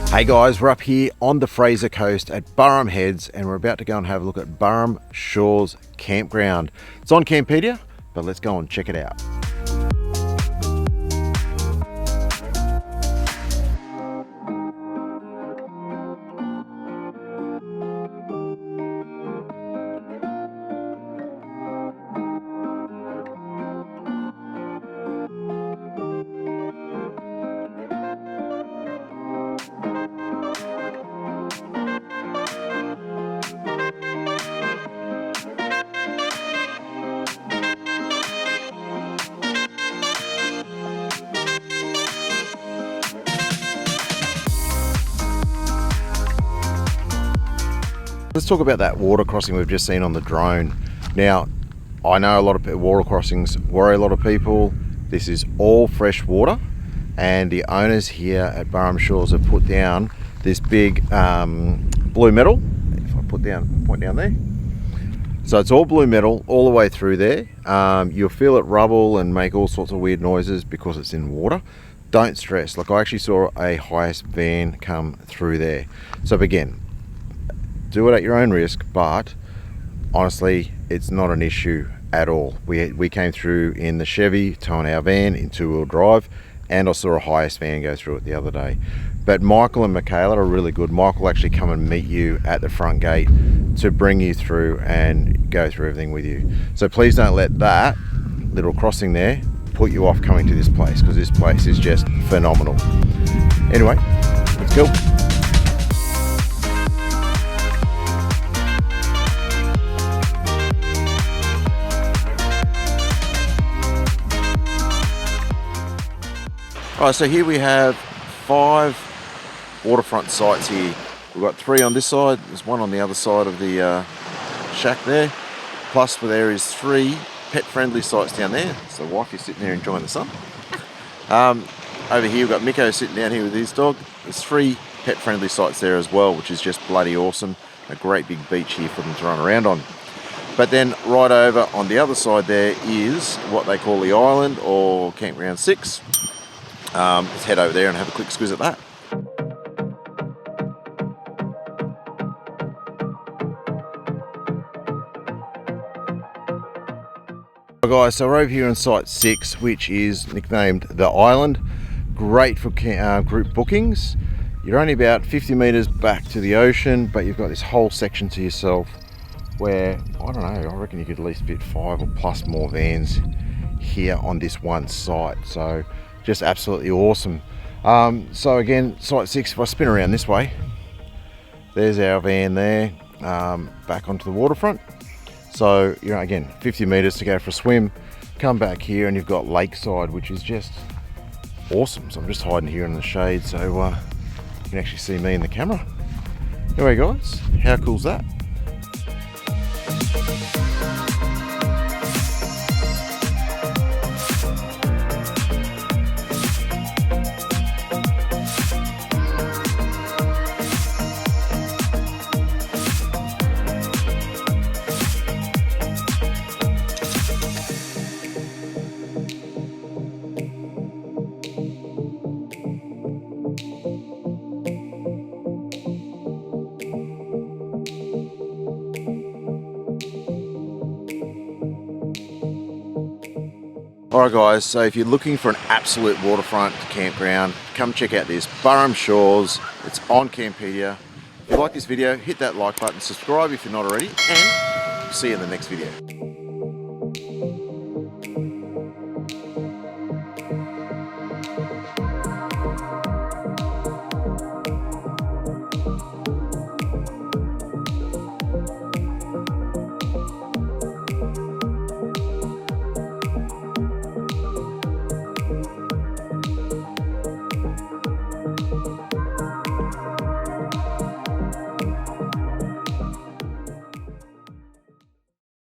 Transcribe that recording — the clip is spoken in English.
Hey guys, we're up here on the Fraser Coast at Burrum Heads and we're about to go and have a look at Burrum Shores campground. It's on Campedia, but let's go and check it out. Let's talk about that water crossing we've just seen on the drone. Now, I know a lot of water crossings worry a lot of people. This is all fresh water, and the owners here at Burrum Shores have put down this big blue metal. If I point down there. So it's all blue metal all the way through there. You'll feel it rubble and make all sorts of weird noises because it's in water. Don't stress. Like, I actually saw a highest van come through there. So again, do it at your own risk, but honestly, it's not an issue at all. We came through in the Chevy, towing our van in two-wheel drive, and I saw a highest van go through it the other day. But Michael and Michaela are really good. Michael will actually come and meet you at the front gate to bring you through and go through everything with you. So please don't let that little crossing there put you off coming to this place, because this place is just phenomenal. Anyway, let's go. Alright, so here we have 5 waterfront sites here. We've got 3 on this side, there's 1 on the other side of the shack there. Plus there is 3 pet-friendly sites down there. So the wife is sitting there enjoying the sun. Over here we've got Miko sitting down here with his dog. There's 3 pet-friendly sites there as well, which is just bloody awesome. A great big beach here for them to run around on. But then right over on the other side there is what they call the island, or campground 6. Let's head over there and have a quick squiz at that. Right guys, so we're over here on site 6, which is nicknamed the island. Great for group bookings. You're only about 50 meters back to the ocean, but you've got this whole section to yourself where, I don't know, I reckon you could at least fit 5 or plus more vans here on this one site. So just absolutely awesome. So again, site 6, if I spin around this way, there's our van there, back onto the waterfront. So, you know, again, 50 meters to go for a swim, come back here and you've got lakeside, which is just awesome. So I'm just hiding here in the shade so you can actually see me in the camera. Anyway guys, how cool's that? Alright guys, so if you're looking for an absolute waterfront campground, come check out this Burrum Shores. It's on Campedia. If you like this video, hit that like button, subscribe if you're not already, and see you in the next video.